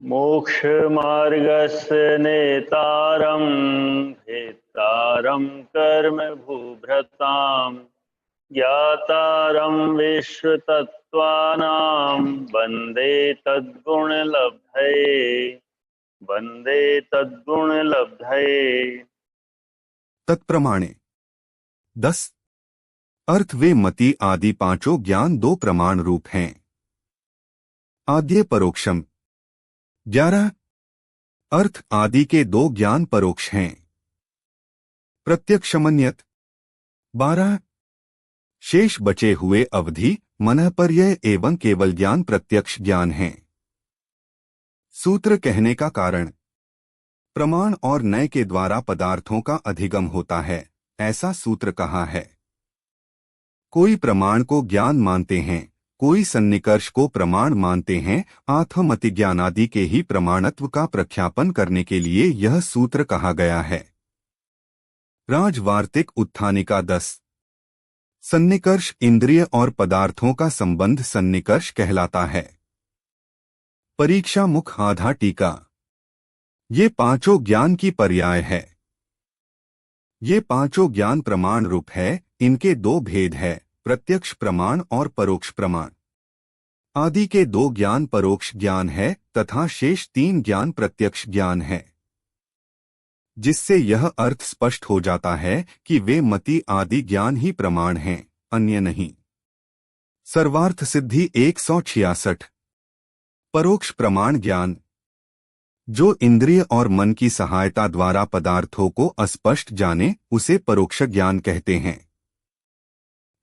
मोक्षमार्गस्य नेतारं भेत्तारं कर्म भूभृतां ज्ञातारं विश्वतत्त्वानां वन्दे तद्गुणलब्धये। तत्प्रमाणे 10 अर्थ वे मति आदि पांचों ज्ञान दो प्रमाण रूप हैं। आद्य परोक्षम 11 अर्थ आदि के दो ज्ञान परोक्ष हैं। प्रत्यक्षमन्यत 12 शेष बचे हुए अवधि मनःपर्यय एवं केवल ज्ञान प्रत्यक्ष ज्ञान हैं। सूत्र कहने का कारण प्रमाण और नय के द्वारा पदार्थों का अधिगम होता है, ऐसा सूत्र कहा है। कोई प्रमाण को ज्ञान मानते हैं, कोई सन्निकर्ष को प्रमाण मानते हैं। आत्ममति ज्ञानादि के ही प्रमाणत्व का प्रख्यापन करने के लिए यह सूत्र कहा गया है। राजवार्तिक उत्थानिका 10 सन्निकर्ष इंद्रिय और पदार्थों का संबंध सन्निकर्ष कहलाता है। परीक्षा मुख आधा टीका ये पांचों ज्ञान की पर्याय है। ये पांचों ज्ञान प्रमाण रूप है। इनके दो भेद है, प्रत्यक्ष प्रमाण और परोक्ष प्रमाण। आदि के दो ज्ञान परोक्ष ज्ञान है तथा शेष 3 ज्ञान प्रत्यक्ष ज्ञान है, जिससे यह अर्थ स्पष्ट हो जाता है कि वे मति आदि ज्ञान ही प्रमाण हैं, अन्य नहीं। सर्वार्थ सिद्धि 166 परोक्ष प्रमाण ज्ञान जो इंद्रिय और मन की सहायता द्वारा पदार्थों को अस्पष्ट जाने, उसे परोक्ष ज्ञान कहते हैं।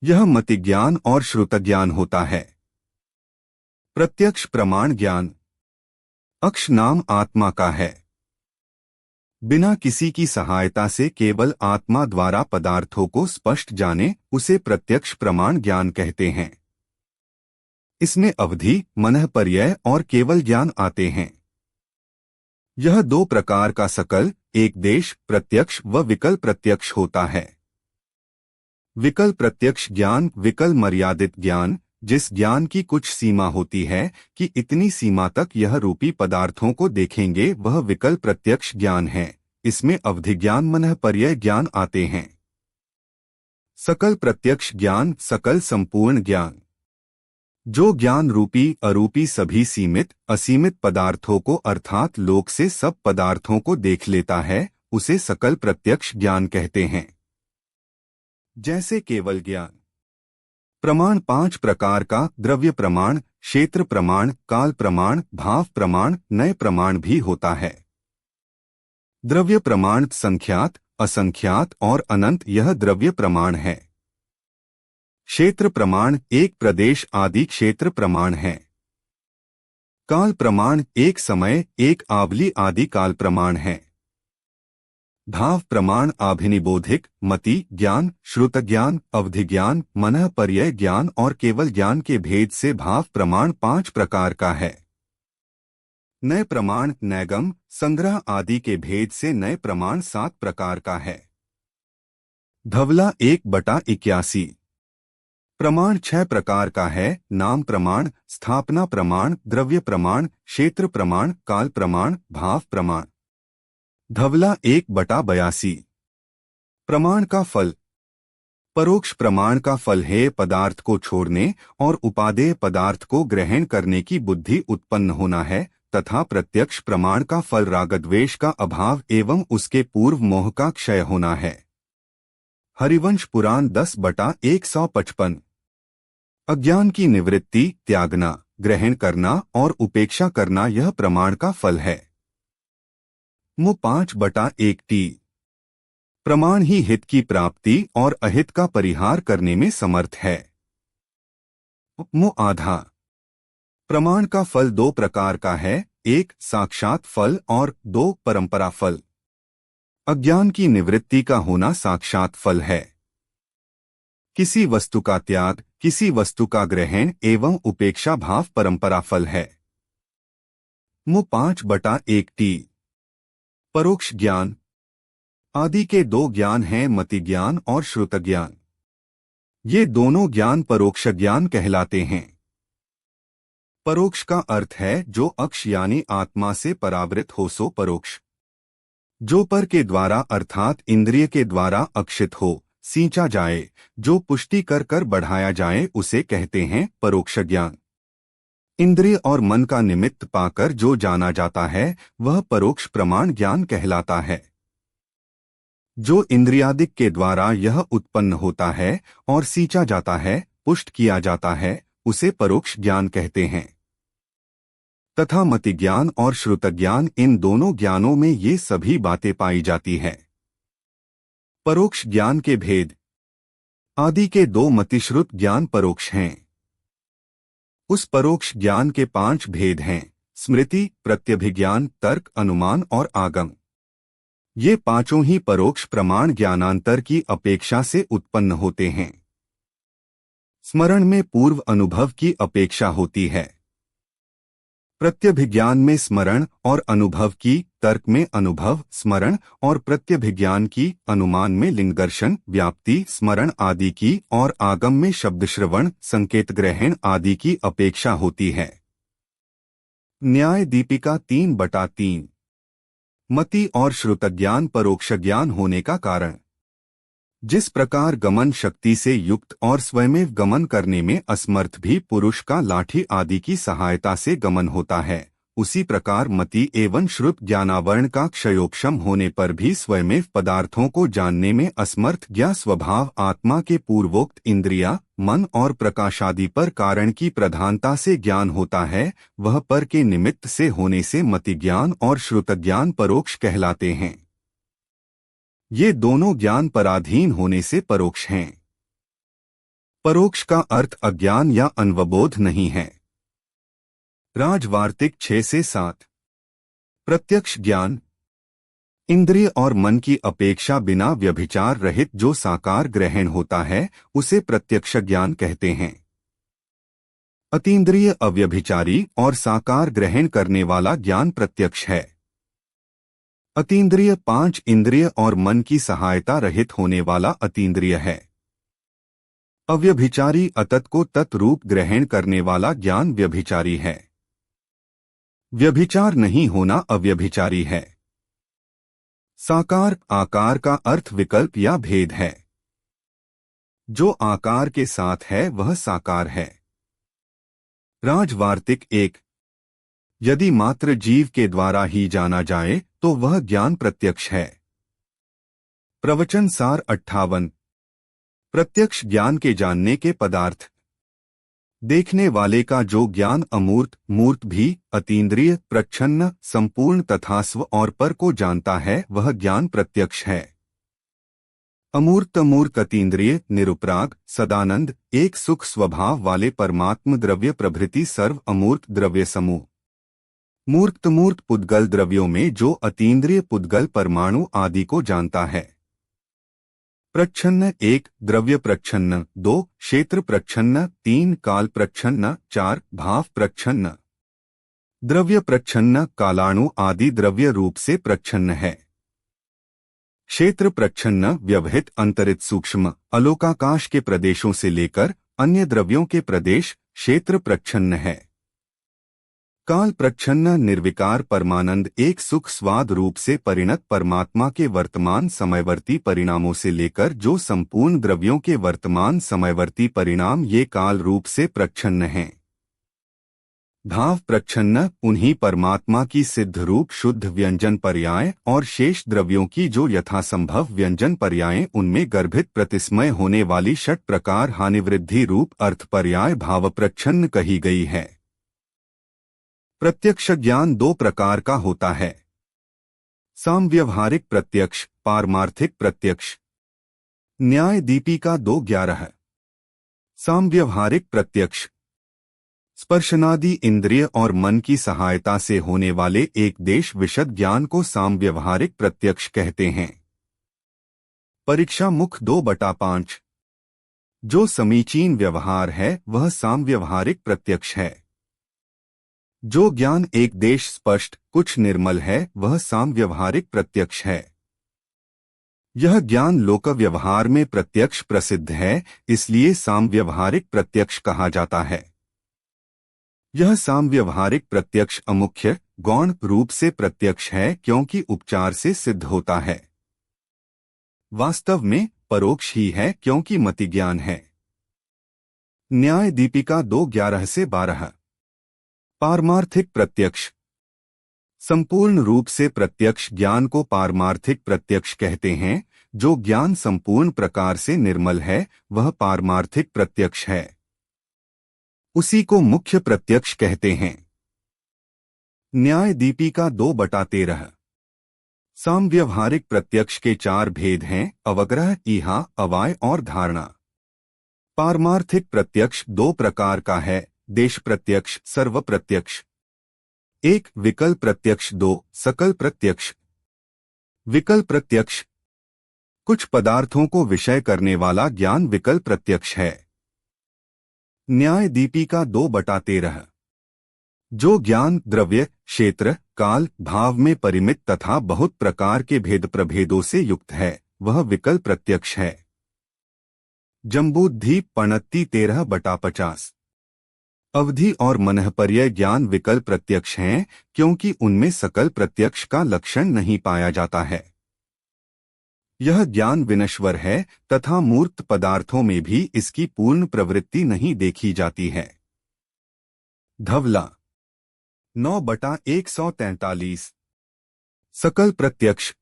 यह मति ज्ञान और श्रुत ज्ञान होता है। प्रत्यक्ष प्रमाण ज्ञान अक्ष नाम आत्मा का है। बिना किसी की सहायता से केवल आत्मा द्वारा पदार्थों को स्पष्ट जाने, उसे प्रत्यक्ष प्रमाण ज्ञान कहते हैं। इसमें अवधि, मनःपर्यय और केवल ज्ञान आते हैं। यह दो प्रकार का सकल, एक देश प्रत्यक्ष व विकल प्रत्यक्ष होता है। विकल प्रत्यक्ष ज्ञान विकल मर्यादित ज्ञान, जिस ज्ञान की कुछ सीमा होती है कि इतनी सीमा तक यह रूपी पदार्थों को देखेंगे, वह विकल प्रत्यक्ष ज्ञान है। इसमें अवधि ज्ञान मनःपर्यय ज्ञान आते हैं। सकल प्रत्यक्ष ज्ञान सकल संपूर्ण ज्ञान जो ज्ञान रूपी अरूपी सभी सीमित असीमित पदार्थों को अर्थात लोक से सब पदार्थों को देख लेता है, उसे सकल प्रत्यक्ष ज्ञान कहते हैं। जैसे केवल ज्ञान प्रमाण 5 प्रकार का द्रव्य प्रमाण, क्षेत्र प्रमाण, काल प्रमाण, भाव प्रमाण, नय प्रमाण भी होता है। द्रव्य प्रमाण संख्यात, असंख्यात और अनंत यह द्रव्य प्रमाण है। क्षेत्र प्रमाण एक प्रदेश आदि क्षेत्र प्रमाण है। काल प्रमाण एक समय एक आवली आदि काल प्रमाण है। भाव प्रमाण आभिनिबोधिक, मति ज्ञान, श्रुत ज्ञान, अवधि ज्ञान, मनःपर्यय ज्ञान और केवल ज्ञान के भेद से भाव प्रमाण 5 प्रकार का है। नय प्रमाण नैगम, संग्रह आदि के भेद से नय प्रमाण 7 प्रकार का है। धवला 1/81 प्रमाण 6 प्रकार का है। नाम प्रमाण, स्थापना प्रमाण, द्रव्य प्रमाण, क्षेत्र प्रमाण, काल प्रमाण, भाव प्रमाण। धवला 1/82 प्रमाण का फल परोक्ष प्रमाण का फल है पदार्थ को छोड़ने और उपादेय पदार्थ को ग्रहण करने की बुद्धि उत्पन्न होना है, तथा प्रत्यक्ष प्रमाण का फल रागद्वेष का अभाव एवं उसके पूर्व मोह का क्षय होना है। हरिवंश पुराण 10/155 अज्ञान की निवृत्ति, त्यागना, ग्रहण करना और उपेक्षा करना यह प्रमाण का फल है। मु 5/1 प्रमाण ही हित की प्राप्ति और अहित का परिहार करने में समर्थ है। मु आधा प्रमाण का फल 2 प्रकार का है, 1 साक्षात फल और 2 परंपरा फल। अज्ञान की निवृत्ति का होना साक्षात फल है। किसी वस्तु का त्याग, किसी वस्तु का ग्रहण एवं उपेक्षा भाव परंपरा फल है। मु 5/1 परोक्ष ज्ञान आदि के 2 ज्ञान हैं, मति ज्ञान और श्रुत ज्ञान। ये दोनों ज्ञान परोक्ष ज्ञान कहलाते हैं। परोक्ष का अर्थ है जो अक्ष यानी आत्मा से परावृत हो सो परोक्ष। जो पर के द्वारा अर्थात इंद्रिय के द्वारा अक्षित हो, सींचा जाए, जो पुष्टि कर कर बढ़ाया जाए, उसे कहते हैं परोक्ष ज्ञान। इंद्रिय और मन का निमित्त पाकर जो जाना जाता है वह परोक्ष प्रमाण ज्ञान कहलाता है। जो इंद्रियादिक के द्वारा यह उत्पन्न होता है और सींचा जाता है, पुष्ट किया जाता है, उसे परोक्ष ज्ञान कहते हैं। तथा मति ज्ञान और श्रुत ज्ञान, इन दोनों ज्ञानों में ये सभी बातें पाई जाती है। परोक्ष ज्ञान के भेद। आदि के दो मतिश्रुत ज्ञान परोक्ष हैं। उस परोक्ष ज्ञान के 5 भेद हैं: स्मृति, प्रत्यभिज्ञान, तर्क, अनुमान और आगम। ये पांचों ही परोक्ष प्रमाण ज्ञानांतर की अपेक्षा से उत्पन्न होते हैं। स्मरण में पूर्व अनुभव की अपेक्षा होती है। प्रत्यभिज्ञान में स्मरण और अनुभव की, तर्क में अनुभव, स्मरण और प्रत्यभिज्ञान की, अनुमान में लिंगदर्शन, व्याप्ति, स्मरण आदि की और आगम में शब्द श्रवण, संकेत ग्रहण आदि की अपेक्षा होती है। न्याय दीपिका 3/3। मति और श्रुत ज्ञान परोक्ष ज्ञान होने का कारण। जिस प्रकार गमन शक्ति से युक्त और स्वयमेव गमन करने में असमर्थ भी पुरुष का लाठी आदि की सहायता से गमन होता है, उसी प्रकार मति एवं श्रुत ज्ञानावरण का क्षयोक्षम होने पर भी स्वयमेव पदार्थों को जानने में असमर्थ ज्ञा स्वभाव आत्मा के पूर्वोक्त इंद्रिया, मन और प्रकाशादि पर कारण की प्रधानता से ज्ञान होता है, वह पर के निमित्त से होने से मति ज्ञान और श्रुत ज्ञान परोक्ष कहलाते हैं। ये दोनों ज्ञान पराधीन होने से परोक्ष हैं। परोक्ष का अर्थ अज्ञान या अनवबोध नहीं है। राजवार्तिक 6-7। प्रत्यक्ष ज्ञान। इंद्रिय और मन की अपेक्षा बिना व्यभिचार रहित जो साकार ग्रहण होता है, उसे प्रत्यक्ष ज्ञान कहते हैं। अतीन्द्रिय, अव्यभिचारी और साकार ग्रहण करने वाला ज्ञान प्रत्यक्ष है। अतीन्द्रिय 5 इंद्रिय और मन की सहायता रहित होने वाला अतीन्द्रिय है। अव्यभिचारी अतत को तत्रूप ग्रहण करने वाला ज्ञान व्यभिचारी है। व्यभिचार नहीं होना अव्यभिचारी है। साकार, आकार का अर्थ विकल्प या भेद है। जो आकार के साथ है वह साकार है। राजवार्तिक 1। यदि मात्र जीव के द्वारा ही जाना जाए तो वह ज्ञान प्रत्यक्ष है। प्रवचन सार 58। प्रत्यक्ष ज्ञान के जानने के पदार्थ। देखने वाले का जो ज्ञान अमूर्त, मूर्त भी, अतीन्द्रिय, प्रच्छन्न, संपूर्ण तथा स्व और पर को जानता है, वह ज्ञान प्रत्यक्ष है। अमूर्त मूर्त अतीन्द्रिय, निरुपराग, सदानंद, एक सुख स्वभाव वाले परमात्म द्रव्य प्रभृति सर्व अमूर्त द्रव्य समूह। मूर्त पुद्गल द्रव्यों में जो अतीन्द्रिय पुद्गल परमाणु आदि को जानता है। प्रच्छन्न 1, द्रव्य प्रच्छन्न 2, क्षेत्र प्रच्छन्न 3, काल प्रच्छन्न 4, भाव प्रच्छन्न। द्रव्य प्रच्छन्न कालाणु आदि द्रव्य रूप से प्रच्छन्न है। क्षेत्र प्रच्छन्न व्यवहित अंतरित सूक्ष्म अलोकाकाश के प्रदेशों से लेकर अन्य द्रव्यों के प्रदेश क्षेत्र प्रच्छन्न है। काल प्रच्छन्न निर्विकार परमानंद एक सुख स्वाद रूप से परिणत परमात्मा के वर्तमान समयवर्ती परिणामों से लेकर जो संपूर्ण द्रव्यों के वर्तमान समयवर्ती परिणाम ये काल रूप से प्रच्छन्न हैं। भाव प्रच्छन्न उन्हीं परमात्मा की सिद्ध रूप शुद्ध व्यंजन पर्याय और शेष द्रव्यों की जो यथासंभव व्यंजन पर्याय उनमें गर्भित प्रतिस्मय होने वाली 6 प्रकार हानिवृद्धि रूप अर्थ पर्याय भाव प्रच्छन्न कही गई है। प्रत्यक्ष ज्ञान 2 प्रकार का होता है। सामव्यवहारिक प्रत्यक्ष, पारमार्थिक प्रत्यक्ष। न्याय दीपिका 2:11। सामव्यवहारिक प्रत्यक्ष स्पर्शनादि इंद्रिय और मन की सहायता से होने वाले एक देश विशद ज्ञान को सामव्यवहारिक प्रत्यक्ष कहते हैं। परीक्षा मुख 2/5। जो समीचीन व्यवहार है वह सामव्यवहारिक प्रत्यक्ष है। जो ज्ञान एक देश स्पष्ट कुछ निर्मल है वह सामव्यवहारिक प्रत्यक्ष है। यह ज्ञान लोक व्यवहार में प्रत्यक्ष प्रसिद्ध है, इसलिए सामव्यवहारिक प्रत्यक्ष कहा जाता है। यह सामव्यवहारिक प्रत्यक्ष अमुख्य गौण रूप से प्रत्यक्ष है क्योंकि उपचार से सिद्ध होता है। वास्तव में परोक्ष ही है क्योंकि मति ज्ञान है। न्याय दीपिका 2:11 से 12। पारमार्थिक प्रत्यक्ष। संपूर्ण रूप से प्रत्यक्ष ज्ञान को पारमार्थिक प्रत्यक्ष कहते हैं। जो ज्ञान संपूर्ण प्रकार से निर्मल है वह पारमार्थिक प्रत्यक्ष है। उसी को मुख्य प्रत्यक्ष कहते हैं। न्याय दीपिका 2:13। सामव्यवहारिक प्रत्यक्ष के 4 भेद हैं: अवग्रह, ईहा, अवाय और धारणा। पारमार्थिक प्रत्यक्ष 2 प्रकार का है: देश प्रत्यक्ष, सर्व प्रत्यक्ष। 1 विकल्प प्रत्यक्ष, 2 सकल प्रत्यक्ष। विकल्प प्रत्यक्ष। कुछ पदार्थों को विषय करने वाला ज्ञान विकल्प प्रत्यक्ष है। न्याय दीपिका 2:13। जो ज्ञान द्रव्य, क्षेत्र, काल, भाव में परिमित तथा बहुत प्रकार के भेद प्रभेदों से युक्त है वह विकल्प प्रत्यक्ष है। जम्बूद्वीप पणत्ती 13/50। अवधि और मनःपर्यय ज्ञान विकल्प प्रत्यक्ष हैं क्योंकि उनमें सकल प्रत्यक्ष का लक्षण नहीं पाया जाता है। यह ज्ञान विनश्वर है तथा मूर्त पदार्थों में भी इसकी पूर्ण प्रवृत्ति नहीं देखी जाती है। धवला 9/143। सकल प्रत्यक्ष।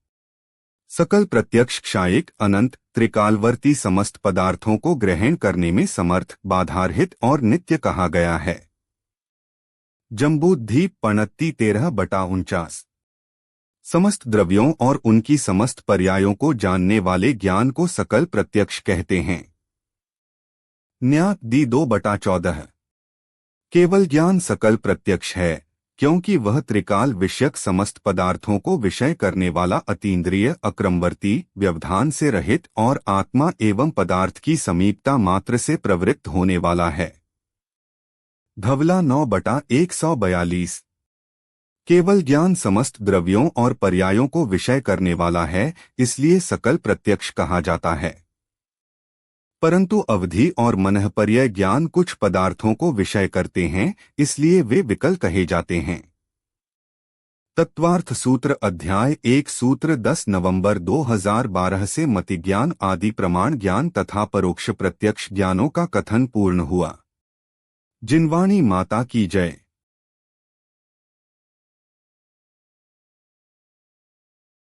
सकल प्रत्यक्ष क्षायिक, अनंत, त्रिकालवर्ती समस्त पदार्थों को ग्रहण करने में समर्थ, बाधारहित और नित्य कहा गया है। जम्बूद्वीप पणत्ती 13/49। समस्त द्रव्यों और उनकी समस्त पर्यायों को जानने वाले ज्ञान को सकल प्रत्यक्ष कहते हैं। न्याय दी 2/14। केवल ज्ञान सकल प्रत्यक्ष है क्योंकि वह त्रिकाल विषयक समस्त पदार्थों को विषय करने वाला अतीन्द्रिय, अक्रमवर्ती, व्यवधान से रहित और आत्मा एवं पदार्थ की समीपता मात्र से प्रवृत्त होने वाला है। धवला 9/142। केवल ज्ञान समस्त द्रव्यों और पर्यायों को विषय करने वाला है इसलिए सकल प्रत्यक्ष कहा जाता है। परंतु अवधि और मनःपर्यय ज्ञान कुछ पदार्थों को विषय करते हैं इसलिए वे विकल कहे जाते हैं। तत्वार्थ सूत्र अध्याय 1 सूत्र 10 नवंबर 2012 से मति ज्ञान आदि प्रमाण ज्ञान तथा परोक्ष प्रत्यक्ष ज्ञानों का कथन पूर्ण हुआ। जिनवाणी माता की जय।